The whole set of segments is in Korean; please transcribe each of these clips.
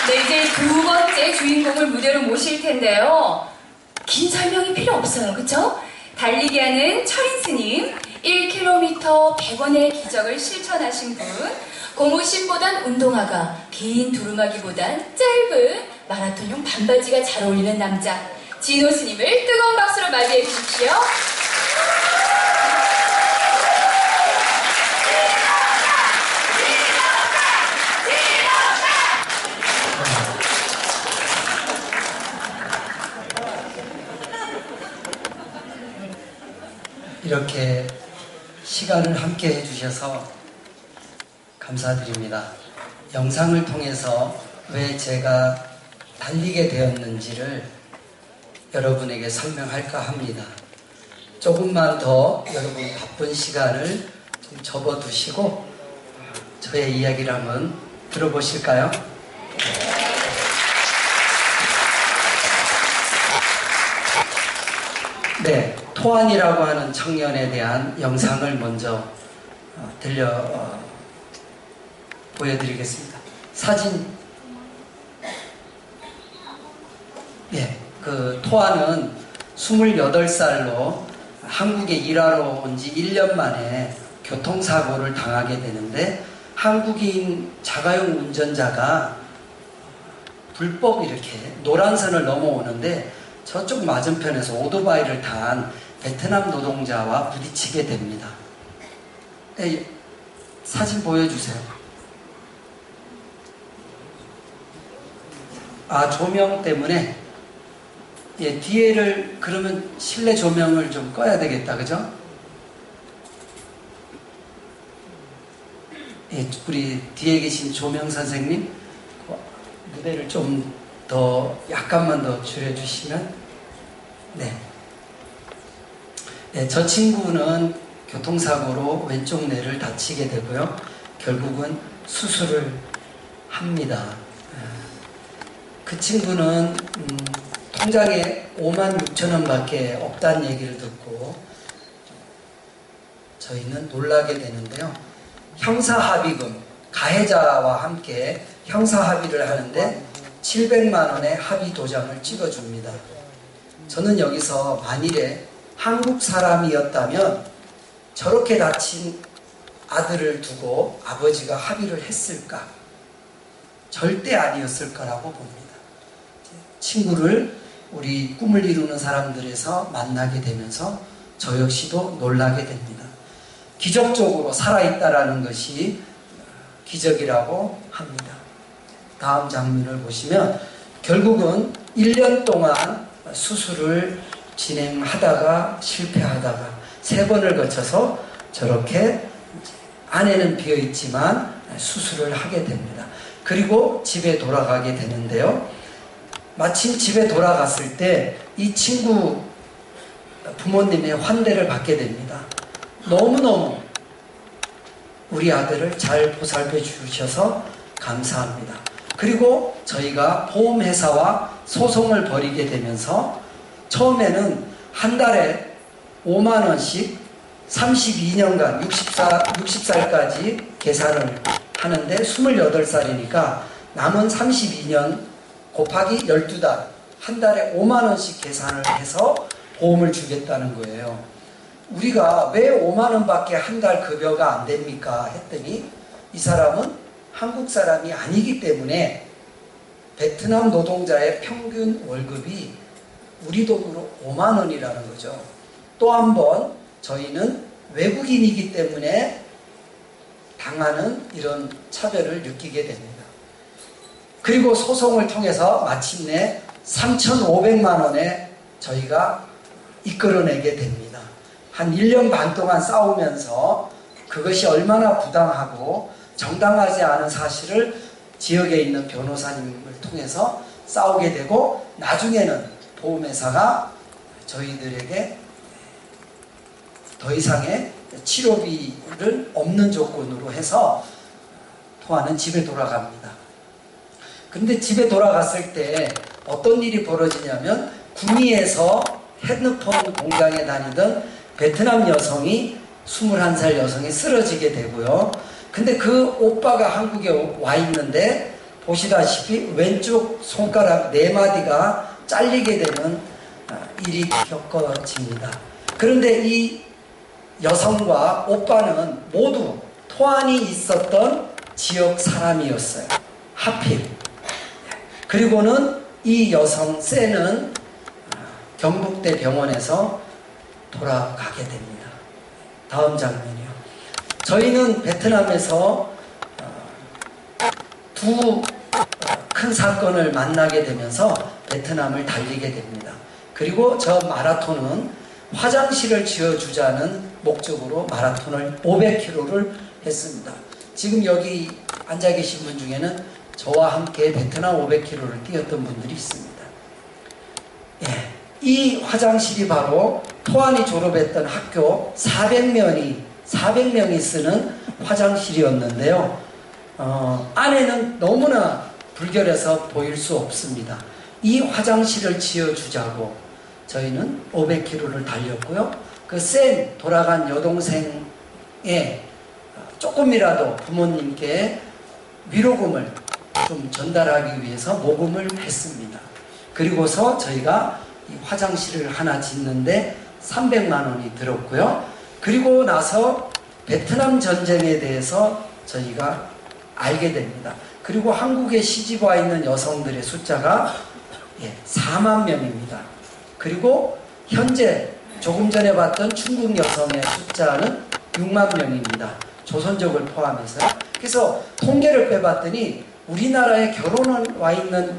네, 이제 두 번째 주인공을 무대로 모실 텐데요. 긴 설명이 필요 없어요. 그쵸? 달리기 하는 철인 스님, 1km 100원의 기적을 실천하신 분, 고무신보단 운동화가, 긴 두루마기보단 짧은 마라톤용 반바지가 잘 어울리는 남자, 진호 스님을 뜨거운 박수로 맞이해 주십시오. 이렇게 시간을 함께 해주셔서 감사드립니다. 영상을 통해서 왜 제가 달리게 되었는지를 여러분에게 설명할까 합니다. 조금만 더 여러분 바쁜 시간을 좀 접어두시고 저의 이야기를 한번 들어보실까요? 네, 토안이라고 하는 청년에 대한 영상을 먼저 보여드리겠습니다. 사진. 네, 그 토안은 28살로 한국에 일하러 온 지 1년 만에 교통사고를 당하게 되는데, 한국인 자가용 운전자가 불법 이렇게 노란선을 넘어오는데 저쪽 맞은편에서 오토바이를 탄 베트남 노동자와 부딪히게 됩니다. 네, 사진 보여주세요. 아, 조명 때문에. 예, 뒤에를 그러면 실내 조명을 좀 꺼야 되겠다, 그죠? 예, 우리 뒤에 계신 조명 선생님, 무대를 좀 더 약간만 더 줄여주시면. 네. 네, 저 친구는 교통사고로 왼쪽 뇌를 다치게 되고요. 결국은 수술을 합니다. 그 친구는 통장에 56,000원 밖에 없다는 얘기를 듣고 저희는 놀라게 되는데요. 형사합의금, 가해자와 함께 형사합의를 하는데 700만 원의 합의 도장을 찍어줍니다. 저는 여기서 만일에 한국 사람이었다면 저렇게 다친 아들을 두고 아버지가 합의를 했을까? 절대 아니었을 거라고 봅니다. 친구를 우리 꿈을 이루는 사람들에서 만나게 되면서 저 역시도 놀라게 됩니다. 기적적으로 살아있다라는 것이 기적이라고 합니다. 다음 장면을 보시면 결국은 1년 동안 수술을 진행하다가 실패하다가 3번을 거쳐서 저렇게 안에는 비어있지만 수술을 하게 됩니다. 그리고 집에 돌아가게 되는데요. 마침 집에 돌아갔을 때 이 친구 부모님의 환대를 받게 됩니다. 너무너무 우리 아들을 잘 보살펴 주셔서 감사합니다. 그리고 저희가 보험회사와 소송을 벌이게 되면서 처음에는 한 달에 5만 원씩 32년간 60살까지 계산을 하는데 28살이니까 남은 32년 곱하기 12달 한 달에 5만 원씩 계산을 해서 보험을 주겠다는 거예요. 우리가 왜 5만 원밖에 한 달 급여가 안 됩니까? 했더니 이 사람은 한국 사람이 아니기 때문에 베트남 노동자의 평균 월급이 우리 돈으로 5만 원이라는 거죠. 또 한 번 저희는 외국인이기 때문에 당하는 이런 차별을 느끼게 됩니다. 그리고 소송을 통해서 마침내 3,500만 원에 저희가 이끌어내게 됩니다. 한 1년 반 동안 싸우면서 그것이 얼마나 부당하고 정당하지 않은 사실을 지역에 있는 변호사님을 통해서 싸우게 되고 나중에는 보험회사가 저희들에게 더 이상의 치료비를 없는 조건으로 해서 토아는 집에 돌아갑니다. 근데 집에 돌아갔을 때 어떤 일이 벌어지냐면 구미에서 핸드폰 공장에 다니던 베트남 여성이 21살 여성이 쓰러지게 되고요. 근데 그 오빠가 한국에 와 있는데 보시다시피 왼쪽 손가락 4마디가 잘리게 되는 일이 겪어집니다. 그런데 이 여성과 오빠는 모두 토안이 있었던 지역 사람이었어요. 하필. 그리고는 이 여성 쎄는 경북대 병원에서 돌아가게 됩니다. 다음 장면이요. 저희는 베트남에서 두 큰 사건을 만나게 되면서 베트남을 달리게 됩니다. 그리고 저 마라톤은 화장실을 지어주자는 목적으로 마라톤을 500km를 했습니다. 지금 여기 앉아 계신 분 중에는 저와 함께 베트남 500km를 뛰었던 분들이 있습니다. 예, 이 화장실이 바로 토안이 졸업했던 학교 400명이 쓰는 화장실이었는데요. 안에는 너무나 불결해서 보일 수 없습니다. 이 화장실을 지어주자고 저희는 500km를 달렸고요. 그 센 돌아간 여동생의 조금이라도 부모님께 위로금을 좀 전달하기 위해서 모금을 했습니다. 그리고서 저희가 이 화장실을 하나 짓는데 300만 원이 들었고요. 그리고 나서 베트남 전쟁에 대해서 저희가 알게 됩니다. 그리고 한국에 시집와 있는 여성들의 숫자가 4만 명입니다. 그리고 현재 조금 전에 봤던 중국 여성의 숫자는 6만 명입니다. 조선족을 포함해서. 그래서 통계를 빼봤더니 우리나라에 결혼한 와 있는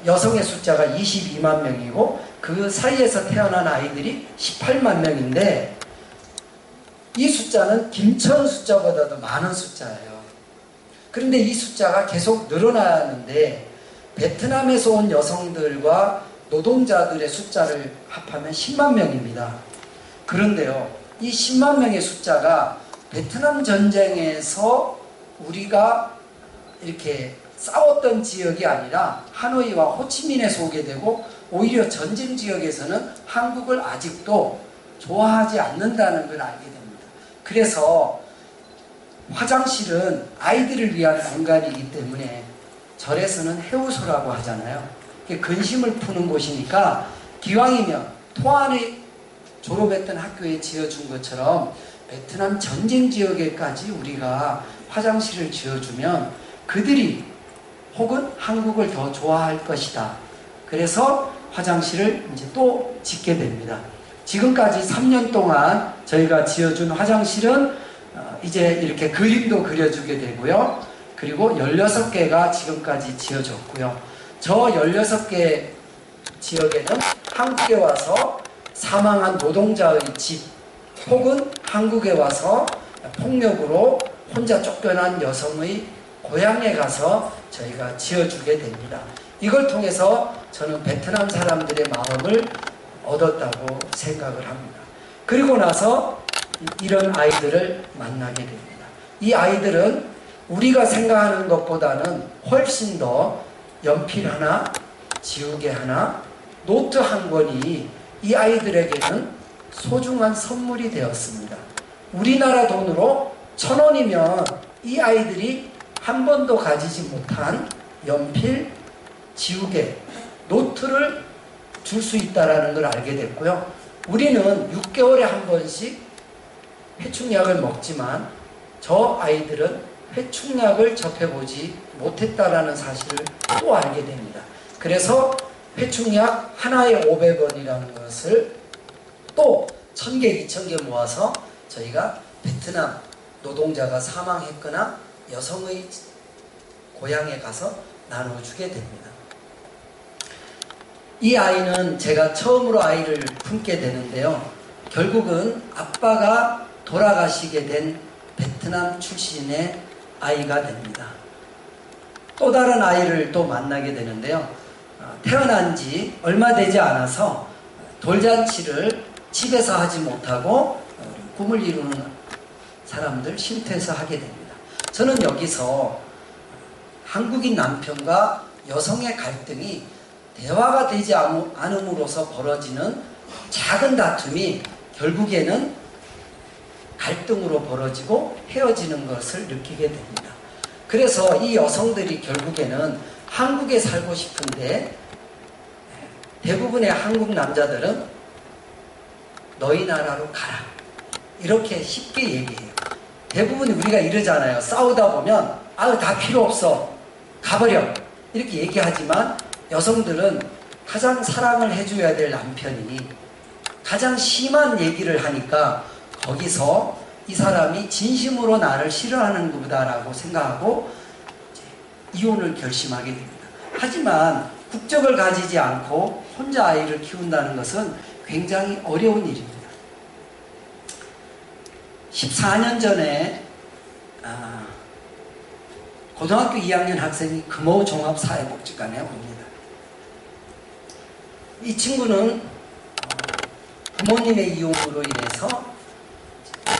여성의 숫자가 22만 명이고 그 사이에서 태어난 아이들이 18만 명인데 이 숫자는 김천 숫자보다도 많은 숫자예요. 그런데 이 숫자가 계속 늘어나는데 베트남에서 온 여성들과 노동자들의 숫자를 합하면 10만 명입니다. 그런데요, 이 10만 명의 숫자가 베트남 전쟁에서 우리가 이렇게 싸웠던 지역이 아니라 하노이와 호치민에서 오게 되고 오히려 전쟁 지역에서는 한국을 아직도 좋아하지 않는다는 걸 알게 됩니다. 그래서 화장실은 아이들을 위한 공간이기 때문에 절에서는 해우소라고 하잖아요. 근심을 푸는 곳이니까 기왕이면 토안에 졸업했던 학교에 지어준 것처럼 베트남 전쟁 지역에까지 우리가 화장실을 지어주면 그들이 혹은 한국을 더 좋아할 것이다. 그래서 화장실을 이제 또 짓게 됩니다. 지금까지 3년 동안 저희가 지어준 화장실은 이제 이렇게 그림도 그려주게 되고요. 그리고 16개가 지금까지 지어졌고요. 저 16개 지역에는 한국에 와서 사망한 노동자의 집 혹은 한국에 와서 폭력으로 혼자 쫓겨난 여성의 고향에 가서 저희가 지어주게 됩니다. 이걸 통해서 저는 베트남 사람들의 마음을 얻었다고 생각을 합니다. 그리고 나서 이런 아이들을 만나게 됩니다. 이 아이들은 우리가 생각하는 것보다는 훨씬 더 연필 하나, 지우개 하나, 노트 한 권이 이 아이들에게는 소중한 선물이 되었습니다. 우리나라 돈으로 1,000원이면 이 아이들이 한 번도 가지지 못한 연필, 지우개, 노트를 줄 수 있다는 걸 알게 됐고요. 우리는 6개월에 한 번씩 회충약을 먹지만 저 아이들은 회충약을 접해보지 못했다라는 사실을 또 알게 됩니다. 그래서 회충약 하나에 500원이라는 것을 또 1,000개, 2,000개 모아서 저희가 베트남 노동자가 사망했거나 여성의 고향에 가서 나눠주게 됩니다. 이 아이는 제가 처음으로 아이를 품게 되는데요. 결국은 아빠가 돌아가시게 된 베트남 출신의 아이가 됩니다. 또 다른 아이를 또 만나게 되는데요. 태어난 지 얼마 되지 않아서 돌잔치를 집에서 하지 못하고 꿈을 이루는 사람들 쉼터에서 하게 됩니다. 저는 여기서 한국인 남편과 여성의 갈등이 대화가 되지 않음으로써 벌어지는 작은 다툼이 결국에는 갈등으로 벌어지고 헤어지는 것을 느끼게 됩니다. 그래서 이 여성들이 결국에는 한국에 살고 싶은데 대부분의 한국 남자들은 너희 나라로 가라. 이렇게 쉽게 얘기해요. 대부분 우리가 이러잖아요. 싸우다 보면 아유 다 필요 없어. 가버려. 이렇게 얘기하지만 여성들은 가장 사랑을 해줘야 될 남편이 가장 심한 얘기를 하니까 거기서 이 사람이 진심으로 나를 싫어하는 것보다라고 생각하고 이혼을 결심하게 됩니다. 하지만 국적을 가지지 않고 혼자 아이를 키운다는 것은 굉장히 어려운 일입니다. 14년 전에 고등학교 2학년 학생이 금호 종합사회복지관에 옵니다. 이 친구는 부모님의 이혼으로 인해서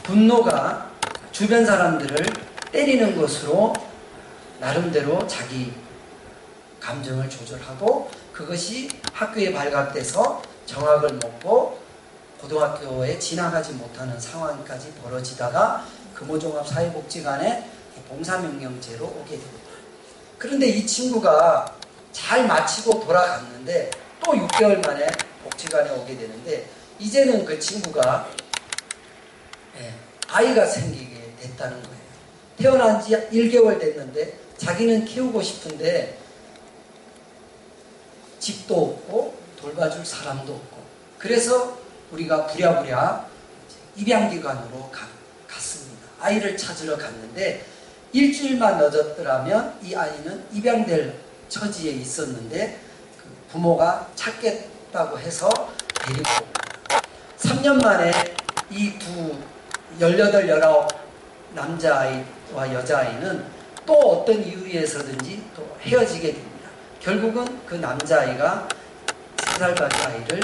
분노가 주변 사람들을 때리는 것으로 나름대로 자기 감정을 조절하고 그것이 학교에 발각돼서 정학을 먹고 고등학교에 진학하지 못하는 상황까지 벌어지다가 금호종합사회복지관에 봉사명령제로 오게 됩니다. 그런데 이 친구가 잘 마치고 돌아갔는데 또 6개월 만에 복지관에 오게 되는데 이제는 그 친구가 아이가 생기게 됐다는 거예요. 태어난 지 1개월 됐는데 자기는 키우고 싶은데 집도 없고 돌봐줄 사람도 없고 그래서 우리가 부랴부랴 입양기관으로 갔습니다. 아이를 찾으러 갔는데 일주일만 늦었더라면 이 아이는 입양될 처지에 있었는데 그 부모가 찾겠다고 해서 데리고 3년 만에 이 두 18, 19 남자아이와 여자아이는 또 어떤 이유에서든지 또 헤어지게 됩니다. 결국은 그 남자아이가 3살짜리 아이를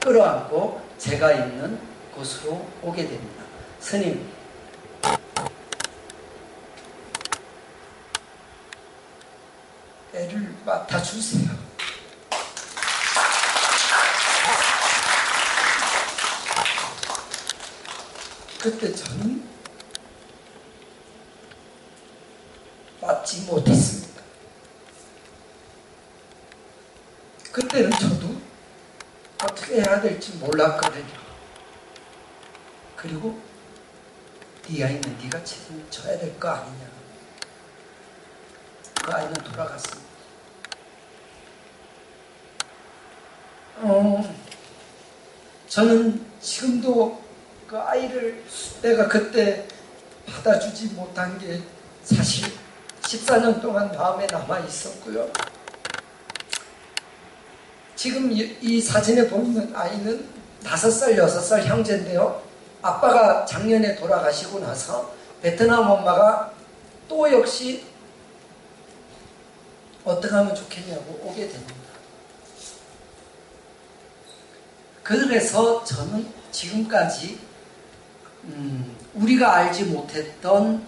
끌어안고 제가 있는 곳으로 오게 됩니다. 스님, 애를 맡아주세요. 그때 저는 맡지 못했습니다. 그때는 저도 어떻게 해야 될지 몰랐거든요. 그리고 네 아이는 네가 책임져야 될 거 아니냐. 그 아이는 돌아갔습니다. 저는 지금도 그 아이를 내가 그때 받아주지 못한 게 사실 14년 동안 마음에 남아 있었고요. 지금 이 사진에 보이는 아이는 5살, 6살 형제인데요. 아빠가 작년에 돌아가시고 나서 베트남 엄마가 또 역시 어떻게 하면 좋겠냐고 오게 됩니다. 그래서 저는 지금까지 우리가 알지 못했던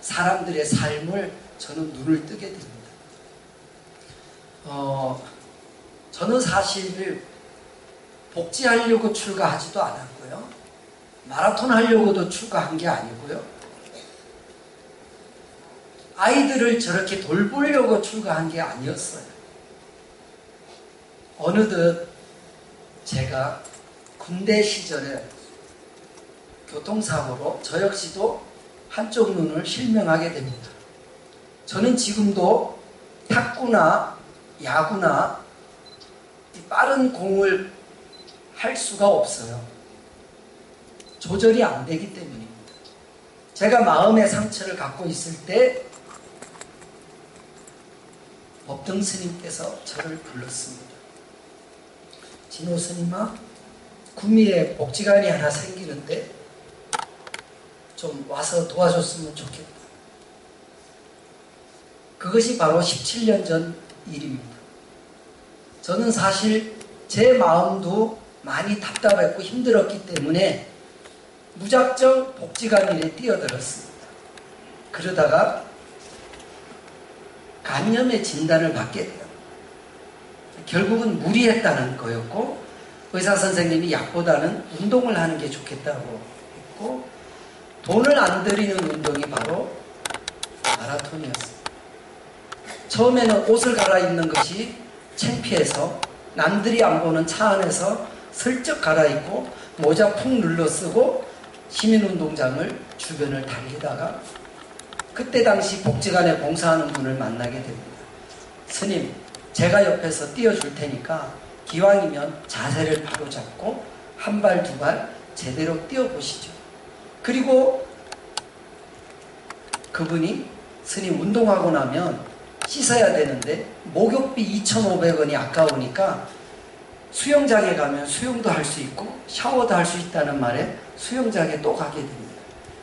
사람들의 삶을 저는 눈을 뜨게 됩니다. 저는 사실 복지하려고 출가하지도 않았고요. 마라톤 하려고도 출가한 게 아니고요. 아이들을 저렇게 돌보려고 출가한 게 아니었어요. 어느덧 제가 군대 시절에 교통사고로 저 역시도 한쪽 눈을 실명하게 됩니다. 저는 지금도 탁구나 야구나 빠른 공을 할 수가 없어요. 조절이 안 되기 때문입니다. 제가 마음의 상처를 갖고 있을 때 법등 스님께서 저를 불렀습니다. 진호 스님아, 구미에 복지관이 하나 생기는데 좀 와서 도와줬으면 좋겠다. 그것이 바로 17년 전 일입니다. 저는 사실 제 마음도 많이 답답했고 힘들었기 때문에 무작정 복지관 일에 뛰어들었습니다. 그러다가 간염의 진단을 받게 돼요. 결국은 무리했다는 거였고 의사 선생님이 약보다는 운동을 하는 게 좋겠다고 했고 돈을 안 들이는 운동이 바로 마라톤이었어요. 처음에는 옷을 갈아입는 것이 창피해서 남들이 안 보는 차 안에서 슬쩍 갈아입고 모자 푹 눌러 쓰고 시민운동장을 주변을 달리다가 그때 당시 복지관에 봉사하는 분을 만나게 됩니다. 스님, 제가 옆에서 띄워줄 테니까 기왕이면 자세를 바로 잡고 한 발, 두 발 제대로 뛰어보시죠. 그리고 그분이 스님 운동하고 나면 씻어야 되는데 목욕비 2,500원이 아까우니까 수영장에 가면 수영도 할 수 있고 샤워도 할 수 있다는 말에 수영장에 또 가게 됩니다.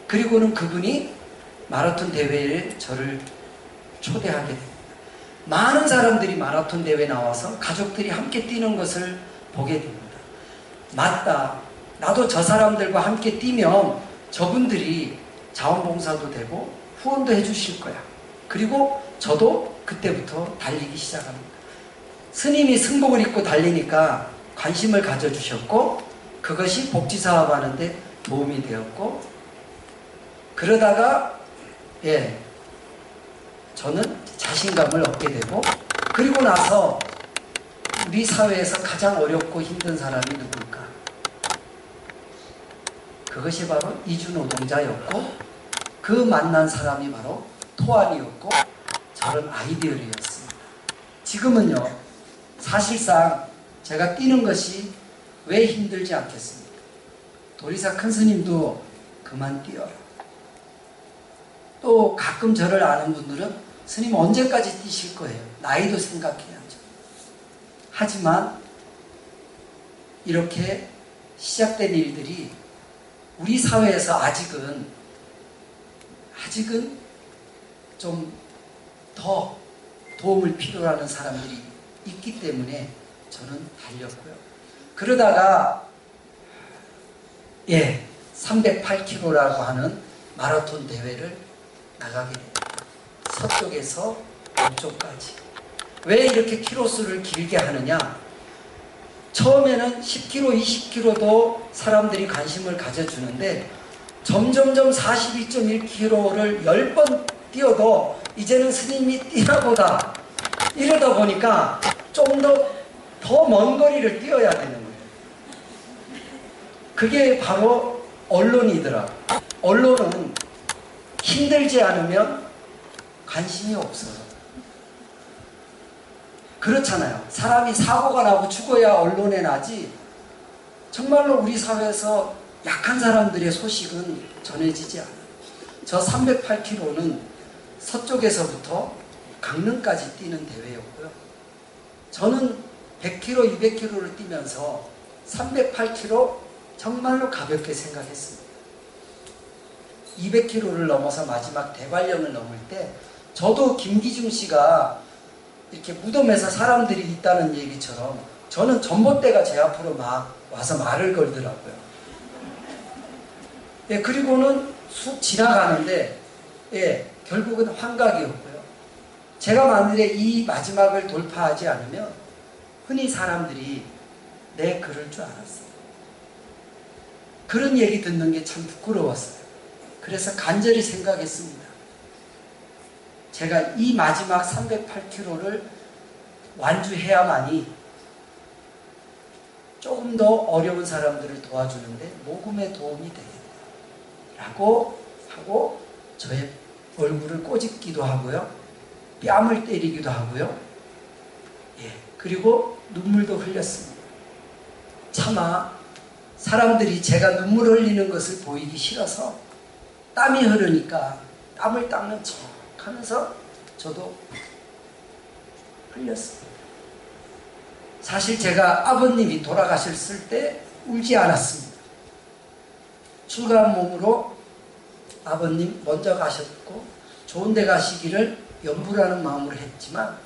그리고는 그분이 마라톤 대회에 저를 초대하게 됩니다. 많은 사람들이 마라톤 대회 나와서 가족들이 함께 뛰는 것을 보게 됩니다. 맞다. 나도 저 사람들과 함께 뛰면 저분들이 자원봉사도 되고 후원도 해주실 거야. 그리고 저도 그때부터 달리기 시작합니다. 스님이 승복을 입고 달리니까 관심을 가져주셨고 그것이 복지사업 하는데 도움이 되었고 그러다가 저는 자신감을 얻게 되고 그리고 나서 우리 사회에서 가장 어렵고 힘든 사람이 누굴까? 그것이 바로 이주노동자였고 그 만난 사람이 바로 토안이었고 저런 아이디어였습니다. 지금은요, 사실상 제가 뛰는 것이 왜 힘들지 않겠습니까? 도리사 큰 스님도 그만 뛰어라. 또 가끔 저를 아는 분들은 스님 언제까지 뛰실 거예요? 나이도 생각해야죠. 하지만 이렇게 시작된 일들이 우리 사회에서 아직은 좀 더 도움을 필요로 하는 사람들이 있기 때문에 저는 달렸고요. 그러다가 308km라고 하는 마라톤 대회를 나가게 됩니다. 서쪽에서 동쪽까지. 왜 이렇게 키로수를 길게 하느냐? 처음에는 10km, 20km도 사람들이 관심을 가져주는데 점점점 42.1km를 10번 뛰어도 이제는 스님이 뛰나보다 이러다 보니까 좀 더 먼 거리를 뛰어야 되는 거예요. 그게 바로 언론이더라. 언론은 힘들지 않으면 관심이 없어요. 그렇잖아요. 사람이 사고가 나고 죽어야 언론에 나지 정말로 우리 사회에서 약한 사람들의 소식은 전해지지 않아요. 저 308km는 서쪽에서부터 강릉까지 뛰는 대회였고요. 저는 100km, 200km를 뛰면서 308km 정말로 가볍게 생각했습니다. 200km를 넘어서 마지막 대관령을 넘을 때 저도 김기중 씨가 이렇게 무덤에서 사람들이 있다는 얘기처럼 저는 전봇대가 제 앞으로 막 와서 말을 걸더라고요. 그리고는 쑥 지나가는데 결국은 환각이었고요. 제가 만일에 이 마지막을 돌파하지 않으면 흔히 사람들이 내 그럴 줄 알았어요. 그런 얘기 듣는 게 참 부끄러웠어요. 그래서 간절히 생각했습니다. 제가 이 마지막 308km를 완주해야만이 조금 더 어려운 사람들을 도와주는데 모금에 도움이 되겠다 라고 하고 저의 얼굴을 꼬집기도 하고요. 뺨을 때리기도 하고요. 그리고 눈물도 흘렸습니다. 차마 사람들이 제가 눈물 흘리는 것을 보이기 싫어서 땀이 흐르니까 땀을 닦는 척 하면서 저도 흘렸습니다. 사실 제가 아버님이 돌아가셨을 때 울지 않았습니다. 출가한 몸으로 아버님 먼저 가셨고 좋은 데 가시기를 염불하는 마음으로 했지만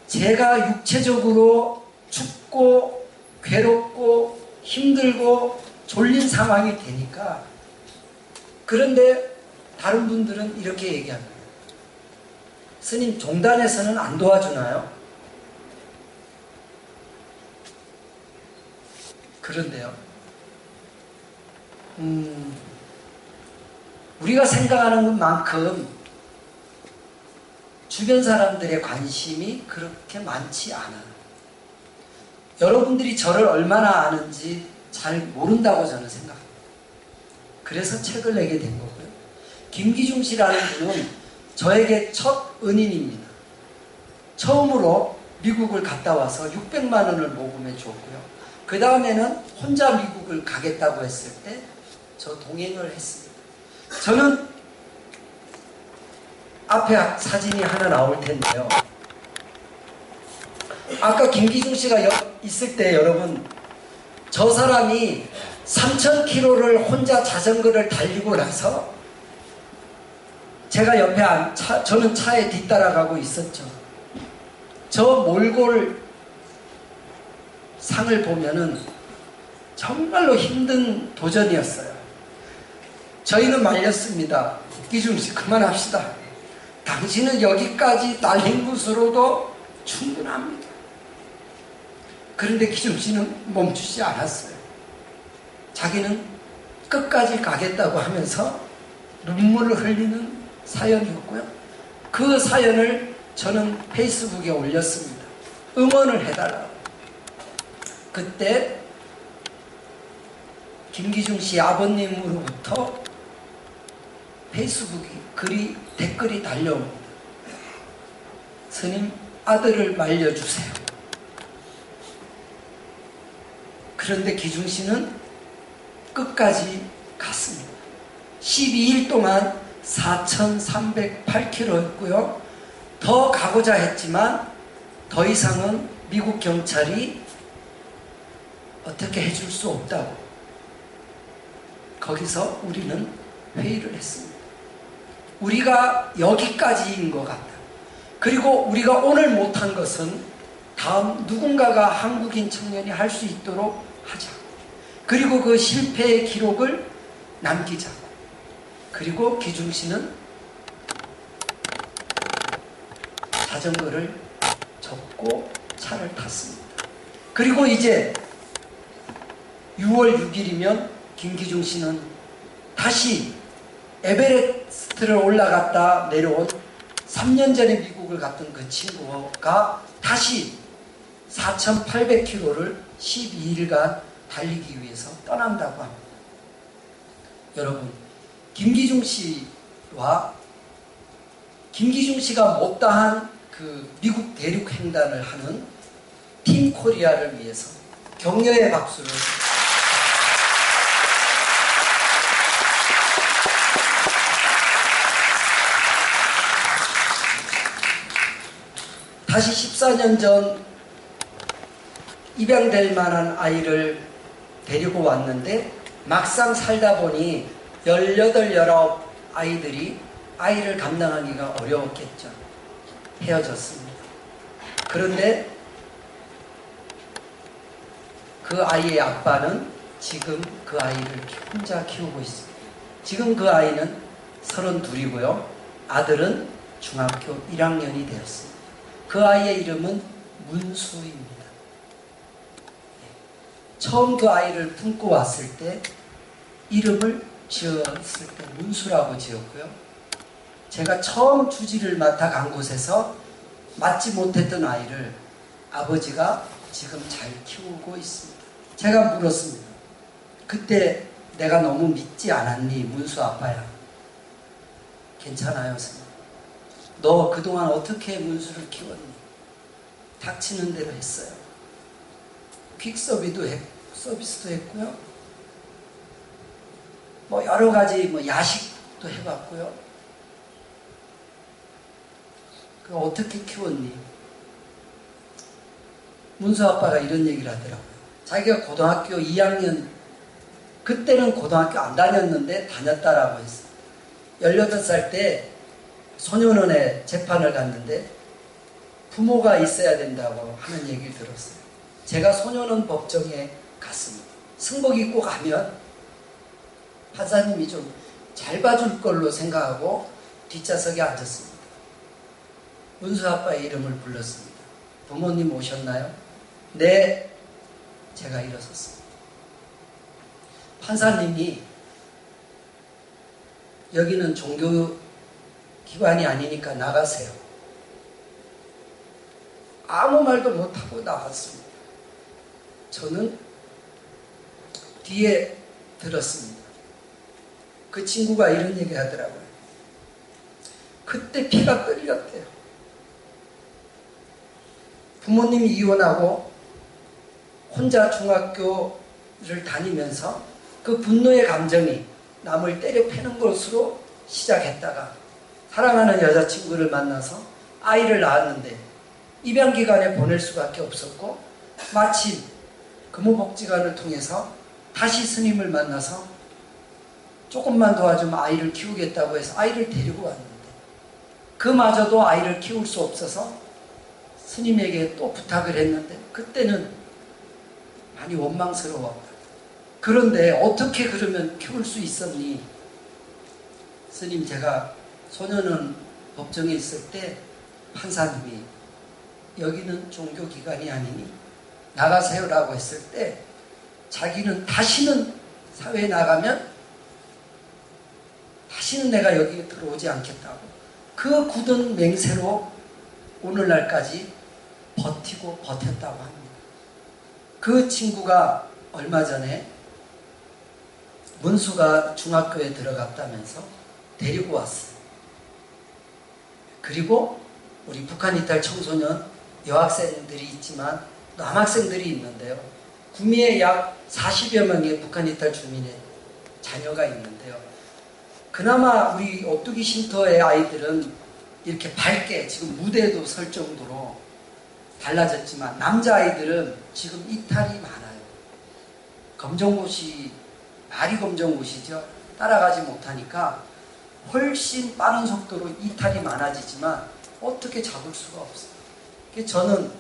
제가 육체적으로 춥고 괴롭고 힘들고 졸린 상황이 되니까 그런데 다른 분들은 이렇게 얘기합니다. 스님 종단에서는 안 도와주나요? 그런데요. 우리가 생각하는 것만큼 주변 사람들의 관심이 그렇게 많지 않아요. 여러분들이 저를 얼마나 아는지 잘 모른다고 저는 생각합니다. 그래서 책을 내게 된 거고요. 김기중 씨라는 분은 저에게 첫 은인입니다. 처음으로 미국을 갔다 와서 600만 원을 모금해 주었고요. 그 다음에는 혼자 미국을 가겠다고 했을 때 저 동행을 했습니다. 저는 앞에 사진이 하나 나올 텐데요. 아까 김기중 씨가 있을 때 여러분, 저 사람이 3,000km를 혼자 자전거를 달리고 나서 제가 옆에 저는 차에 뒤따라가고 있었죠. 저 몰골 상을 보면은 정말로 힘든 도전이었어요. 저희는 말렸습니다. 기중 씨 그만합시다. 당신은 여기까지 달린 것으로도 충분합니다. 그런데 기중 씨는 멈추지 않았어요. 자기는 끝까지 가겠다고 하면서 눈물을 흘리는 사연이었고요. 그 사연을 저는 페이스북에 올렸습니다. 응원을 해달라고. 그때 김기중 씨 아버님으로부터 페이스북 댓글이 달려옵니다. 스님, 아들을 말려주세요. 그런데 기중 씨는 끝까지 갔습니다. 12일 동안 4,308km였고요. 더 가고자 했지만 더 이상은 미국 경찰이 어떻게 해줄 수 없다고. 거기서 우리는 회의를 했습니다. 우리가 여기까지인 것 같다. 그리고 우리가 오늘 못한 것은 다음 누군가가 한국인 청년이 할 수 있도록 하자. 그리고 그 실패의 기록을 남기자. 그리고 기중 씨는 자전거를 접고 차를 탔습니다. 그리고 이제 6월 6일이면 김기중 씨는 다시 에베레스트를 올라갔다 내려온 3년 전에 미국을 갔던 그 친구가 다시 4,800km를 12일간 달리기 위해서 떠난다고 합니다. 여러분, 김기중 씨가 못다한 그 미국 대륙 횡단을 하는 팀 코리아를 위해서 격려의 박수를 다시 14년 전 입양될 만한 아이를 데리고 왔는데 막상 살다 보니 18, 19 아이들이 아이를 감당하기가 어려웠겠죠. 헤어졌습니다. 그런데 그 아이의 아빠는 지금 그 아이를 혼자 키우고 있습니다. 지금 그 아이는 32이고요. 아들은 중학교 1학년이 되었습니다. 그 아이의 이름은 문수입니다. 처음 그 아이를 품고 왔을 때 이름을 지었을 때 문수라고 지었고요. 제가 처음 주지를 맡아 간 곳에서 맞지 못했던 아이를 아버지가 지금 잘 키우고 있습니다. 제가 물었습니다. 그때 내가 너무 믿지 않았니? 문수 아빠야. 괜찮아요, 선생님. 너 그동안 어떻게 문수를 키웠니? 닥치는 대로 했어요. 퀵 서비스도 했고요. 뭐 여러 가지 야식도 해봤고요. 그 어떻게 키웠니? 문수 아빠가 이런 얘기를 하더라고요. 자기가 고등학교 2학년, 그때는 고등학교 안 다녔는데 다녔다라고 했어요. 18살 때 소년원에 재판을 갔는데 부모가 있어야 된다고 하는 얘기를 들었어요. 제가 소년원 법정에 갔습니다. 승복 입고 가면 판사님이 좀 잘 봐줄 걸로 생각하고 뒷좌석에 앉았습니다. 문수 아빠의 이름을 불렀습니다. 부모님 오셨나요? 네. 제가 일어섰습니다. 판사님이 여기는 종교기관이 아니니까 나가세요. 아무 말도 못하고 나왔습니다. 저는 뒤에 들었습니다. 그 친구가 이런 얘기 하더라고요. 그때 피가 끓였대요. 부모님이 이혼하고 혼자 중학교를 다니면서 그 분노의 감정이 남을 때려 패는 것으로 시작했다가 사랑하는 여자친구를 만나서 아이를 낳았는데 입양기관에 보낼 수밖에 없었고 마침 금호복지관을 통해서 다시 스님을 만나서 조금만 도와주면 아이를 키우겠다고 해서 아이를 데리고 왔는데 그마저도 아이를 키울 수 없어서 스님에게 또 부탁을 했는데 그때는 많이 원망스러웠다. 그런데 어떻게 그러면 키울 수 있었니? 스님, 제가 소년원 법정에 있을 때 판사님이 여기는 종교기관이 아니니 나가세요라고 했을 때 자기는 다시는 사회에 나가면 다시는 내가 여기에 들어오지 않겠다고 그 굳은 맹세로 오늘날까지 버티고 버텼다고 합니다. 그 친구가 얼마 전에 문수가 중학교에 들어갔다면서 데리고 왔어요. 그리고 우리 북한 이탈 청소년 여학생들이 있지만 남학생들이 있는데요. 구미에 약 40여 명의 북한 이탈 주민의 자녀가 있는데요. 그나마 우리 오뚜기 쉼터의 아이들은 이렇게 밝게 지금 무대에도 설 정도로 달라졌지만 남자아이들은 지금 이탈이 많아요. 검정고시, 말이 검정고시죠. 따라가지 못하니까 훨씬 빠른 속도로 이탈이 많아지지만 어떻게 잡을 수가 없어요. 저는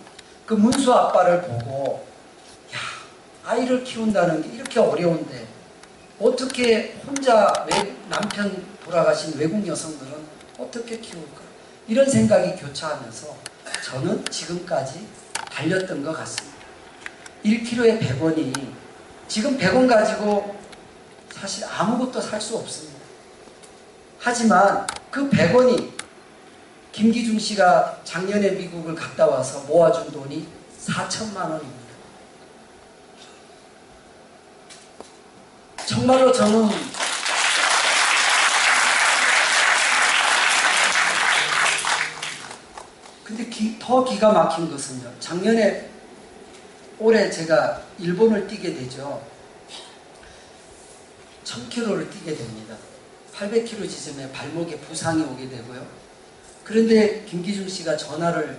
그 문수 아빠를 보고 야, 아이를 키운다는 게 이렇게 어려운데 어떻게 혼자 남편 돌아가신 외국 여성들은 어떻게 키울까? 이런 생각이 교차하면서 저는 지금까지 달렸던 것 같습니다. 1kg에 100원이 지금 100원 가지고 사실 아무것도 살 수 없습니다. 하지만 그 100원이 김기중 씨가 작년에 미국을 갔다 와서 모아준 돈이 4천만 원입니다. 정말로 저는 근데 더 기가 막힌 것은요. 작년에 올해 제가 일본을 뛰게 되죠. 1000km를 뛰게 됩니다. 800km 지점에 발목에 부상이 오게 되고요. 그런데 김기중 씨가 전화를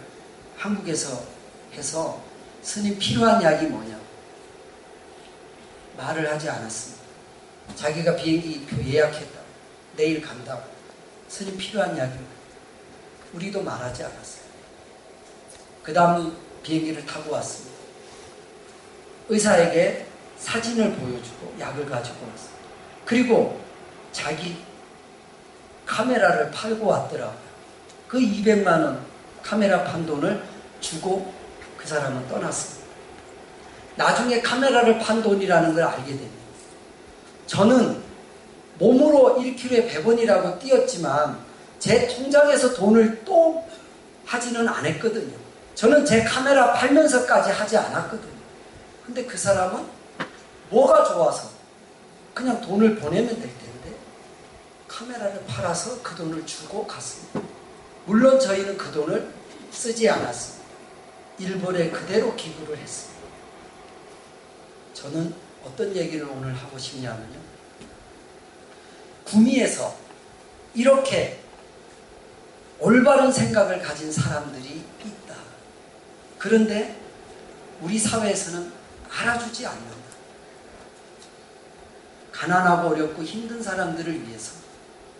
한국에서 해서 스님 필요한 약이 뭐냐 말을 하지 않았습니다. 자기가 비행기표 예약했다. 내일 간다고. 스님 필요한 약이 우리도 말하지 않았어요. 그 다음 비행기를 타고 왔습니다. 의사에게 사진을 보여주고 약을 가지고 왔어요. 그리고 자기 카메라를 팔고 왔더라고요. 그 200만 원 카메라 판 돈을 주고 그 사람은 떠났습니다. 나중에 카메라를 판 돈이라는 걸 알게 됩니다. 저는 몸으로 1kg에 100원이라고 뛰었지만 제 통장에서 돈을 또 하지는 않았거든요. 저는 제 카메라 팔면서까지 하지 않았거든요. 근데 그 사람은 뭐가 좋아서 그냥 돈을 보내면 될 텐데 카메라를 팔아서 그 돈을 주고 갔습니다. 물론 저희는 그 돈을 쓰지 않았습니다. 일본에 그대로 기부를 했습니다. 저는 어떤 얘기를 오늘 하고 싶냐면요. 구미에서 이렇게 올바른 생각을 가진 사람들이 있다. 그런데 우리 사회에서는 알아주지 않는다. 가난하고 어렵고 힘든 사람들을 위해서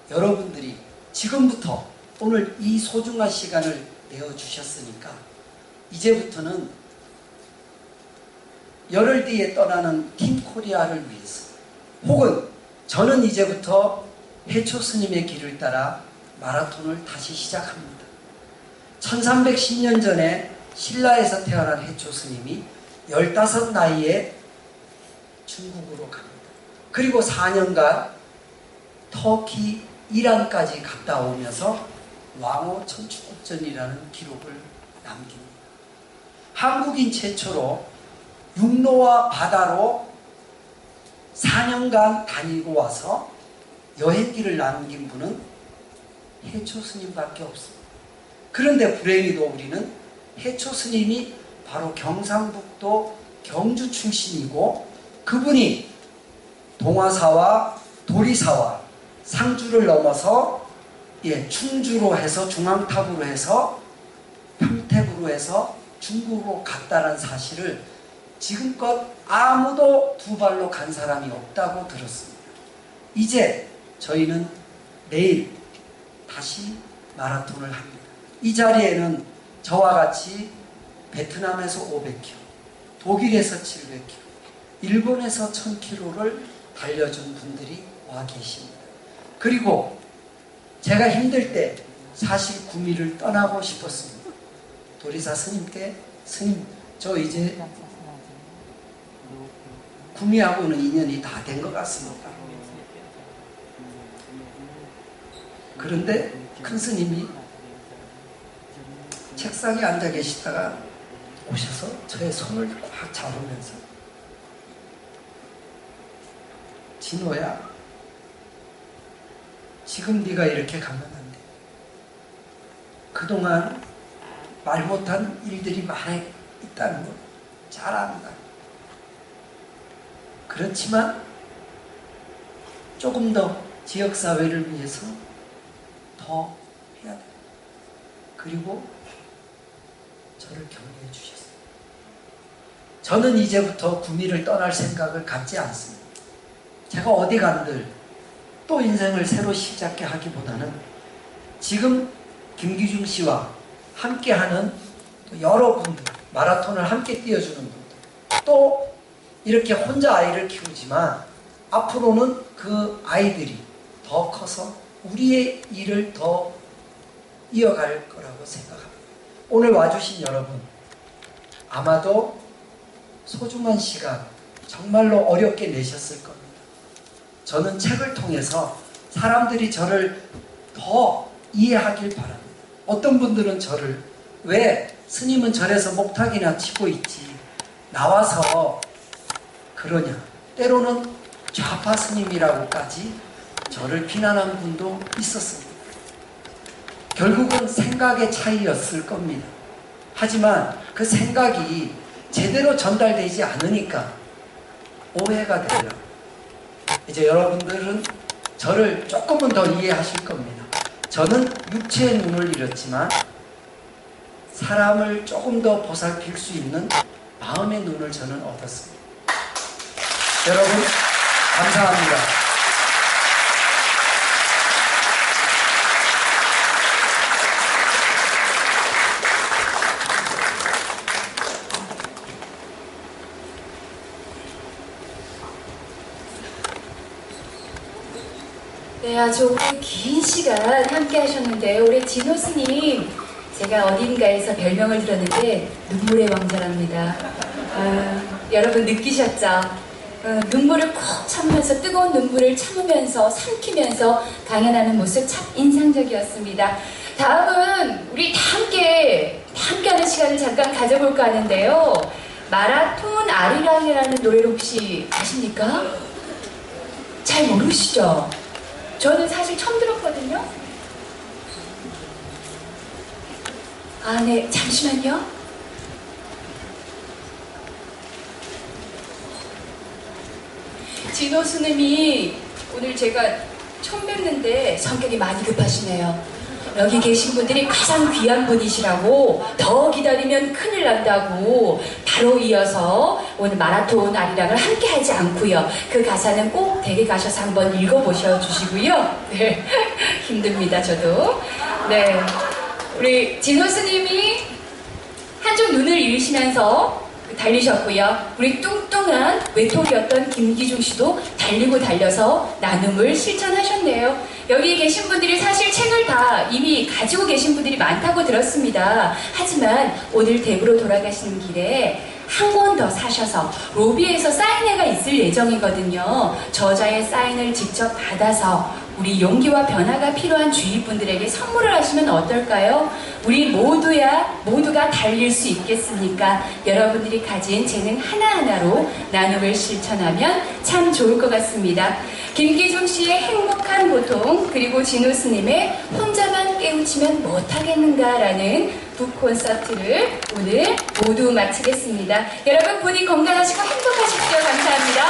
여러분들이 지금부터 오늘 이 소중한 시간을 내어주셨으니까 이제부터는 열흘 뒤에 떠나는 팀 코리아를 위해서 혹은 저는 이제부터 해초 스님의 길을 따라 마라톤을 다시 시작합니다. 1310년 전에 신라에서 태어난 해초 스님이 15 나이에 중국으로 갑니다. 그리고 4년간 터키, 이란까지 갔다 오면서 왕호 천추국전이라는 기록을 남깁니다. 한국인 최초로 육로와 바다로 4년간 다니고 와서 여행기를 남긴 분은 해초 스님밖에 없습니다. 그런데 불행히도 우리는 해초 스님이 바로 경상북도 경주 출신이고 그분이 동화사와 도리사와 상주를 넘어서 충주로 해서 중앙탑으로 해서 평택으로 해서 중국으로 갔다는 사실을 지금껏 아무도 두 발로 간 사람이 없다고 들었습니다. 이제 저희는 내일 다시 마라톤을 합니다. 이 자리에는 저와 같이 베트남에서 500km, 독일에서 700km, 일본에서 1000km를 달려준 분들이 와 계십니다. 그리고 제가 힘들 때 사실 구미를 떠나고 싶었습니다. 도리사 스님께 스님 저 이제 구미하고는 인연이 다 된 것 같습니다. 그런데 큰 스님이 책상에 앉아 계시다가 오셔서 저의 손을 꽉 잡으면서 진호야 지금 네가 이렇게 가면 안 돼. 그동안 말 못한 일들이 많이 있다는 걸 잘 안다. 그렇지만 조금 더 지역사회를 위해서 더 해야 돼. 그리고 저를 격려해 주셨어요. 저는 이제부터 구미를 떠날 생각을 갖지 않습니다. 제가 어디 간들 또 인생을 새로 시작해 하기보다는 지금 김기중 씨와 함께하는 여러 분들, 마라톤을 함께 뛰어주는 분들, 또 이렇게 혼자 아이를 키우지만 앞으로는 그 아이들이 더 커서 우리의 일을 더 이어갈 거라고 생각합니다. 오늘 와주신 여러분, 아마도 소중한 시간 정말로 어렵게 내셨을 겁니다. 저는 책을 통해서 사람들이 저를 더 이해하길 바랍니다. 어떤 분들은 저를 왜 스님은 절에서 목탁이나 치고 있지 나와서 그러냐, 때로는 좌파 스님이라고까지 저를 비난한 분도 있었습니다. 결국은 생각의 차이였을 겁니다. 하지만 그 생각이 제대로 전달되지 않으니까 오해가 되더라고요. 이제 여러분들은 저를 조금은 더 이해하실 겁니다. 저는 육체의 눈을 잃었지만 사람을 조금 더 보살필 수 있는 마음의 눈을 저는 얻었습니다. 여러분 감사합니다. 네, 아주 오래 긴 시간 함께 하셨는데 우리 진호 스님 제가 어딘가에서 별명을 들었는데 눈물의 왕자랍니다. 여러분 느끼셨죠? 눈물을 콕 참으면서 뜨거운 눈물을 참으면서 삼키면서 강연하는 모습 참 인상적이었습니다. 다음은 우리 다 함께하는 시간을 잠깐 가져볼까 하는데요. 마라톤 아리랑이라는 노래를 혹시 아십니까? 잘 모르시죠? 저는 사실 처음 들었거든요. 네, 잠시만요. 진호 스님이 오늘 제가 처음 뵙는데 성격이 많이 급하시네요. 여기 계신 분들이 가장 귀한 분이시라고 더 기다리면 큰일 난다고 바로 이어서 오늘 마라톤 아리랑을 함께 하지 않고요. 그 가사는 꼭 댁에 가셔서 한번 읽어보셔 주시고요. 네, 힘듭니다 저도. 네, 우리 진호 스님이 한쪽 눈을 잃으시면서 달리셨고요. 우리 뚱뚱한 외톨이였던 김기중 씨도 달리고 달려서 나눔을 실천하셨네요. 여기 계신 분들이 사실 책을 다 이미 가지고 계신 분들이 많다고 들었습니다. 하지만 오늘 댁으로 돌아가시는 길에 한 권 더 사셔서 로비에서 사인회가 있을 예정이거든요. 저자의 사인을 직접 받아서 우리 용기와 변화가 필요한 주위 분들에게 선물을 하시면 어떨까요? 우리 모두가 달릴 수 있겠습니까? 여러분들이 가진 재능 하나하나로 나눔을 실천하면 참 좋을 것 같습니다. 김기중 씨의 행복한 고통, 그리고 진호 스님의 혼자만 깨우치면 못하겠는가라는 북 콘서트를 오늘 모두 마치겠습니다. 여러분 부디 건강하시고 행복하십시오. 감사합니다.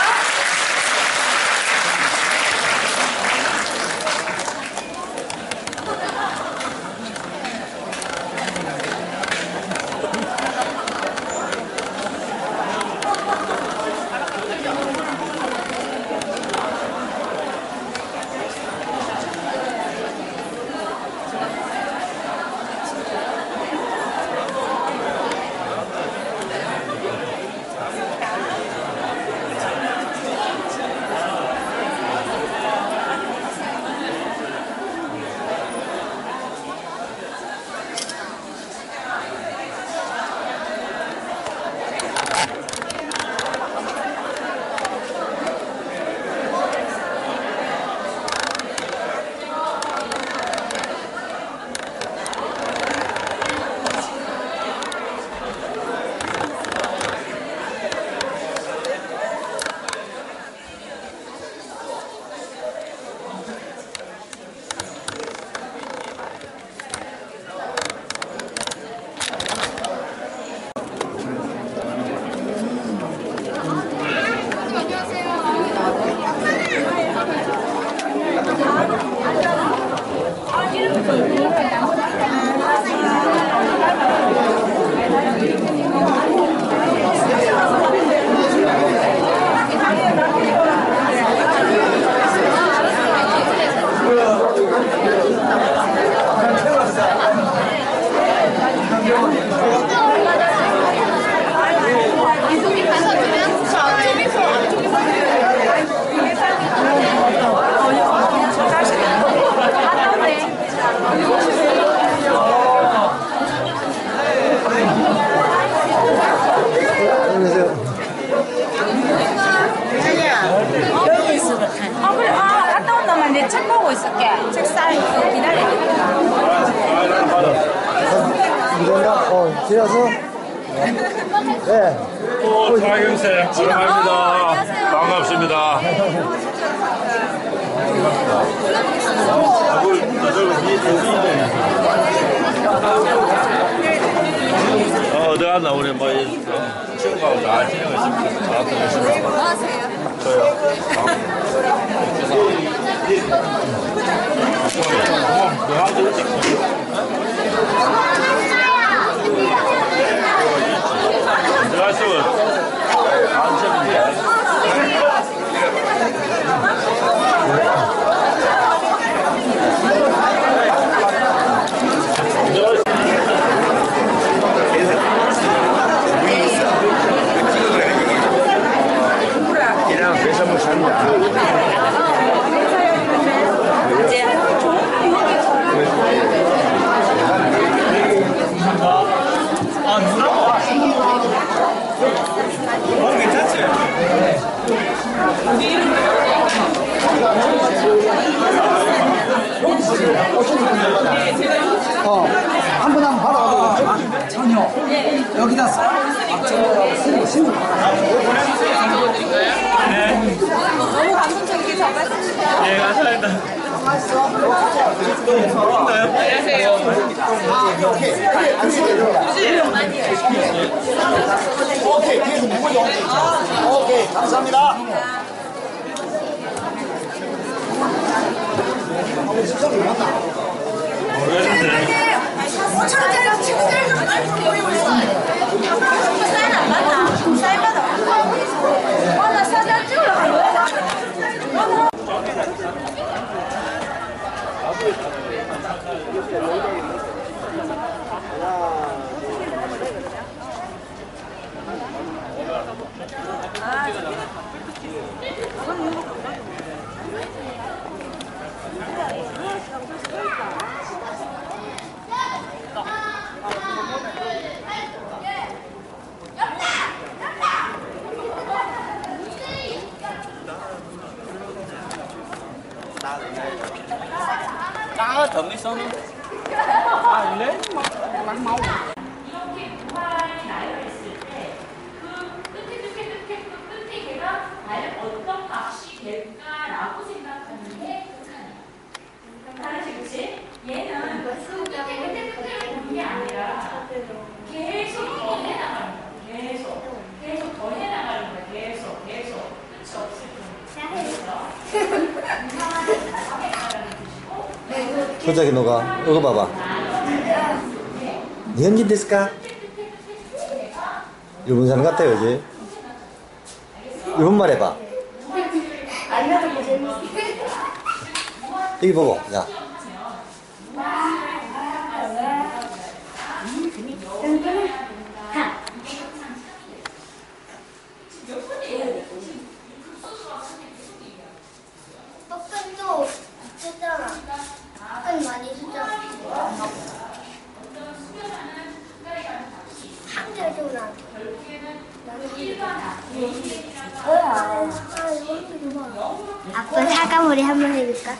책 보고 있을게. 책 쌓여있어. 기다려. 지나서? 네. 장영세 오랜만입니다. 반갑습니다. 어디 갔나 우리 뭐 친구하고 잘 지내고 있습니다. 나한테 열심히 하고. 뭐 하세요? 저요. 한 분 한번 받아가지고 전혀 여기다 신고 너무 감동적이게 잘 말씀해주세요. 예, 감사합니다. 안녕하세요. 오케이, 뒤에서 무거워. 오케이, 감사합니다. 모르겠는데. 5천원짜리 친구들 좀 빨리 사인 안 받나? 사인 받아. 나 사진 찍으러 간 거야. 정리선은 아, 이래? 이렇게 무한히 나열했을 때 그 끝에 걔가 과연 어떤 값이 될까라고 생각하는 게 극한이야. 다르지, 그치? 얘는 그 끝에 보는 게 아니라 계속 더 해나가는 거야. 계속 더 해나가는 거야. 계속 끝이 없을 뿐. 소자기 너가 이거 봐봐. 현진ですか? 일본 사람 같아요, 그지? 일본말 해봐. 여기 보고, 자. 또 했잖아. 끈 많이 했잖아. 한개 좀 나. 뭐야? 아빠 사과머리 한번 해볼까?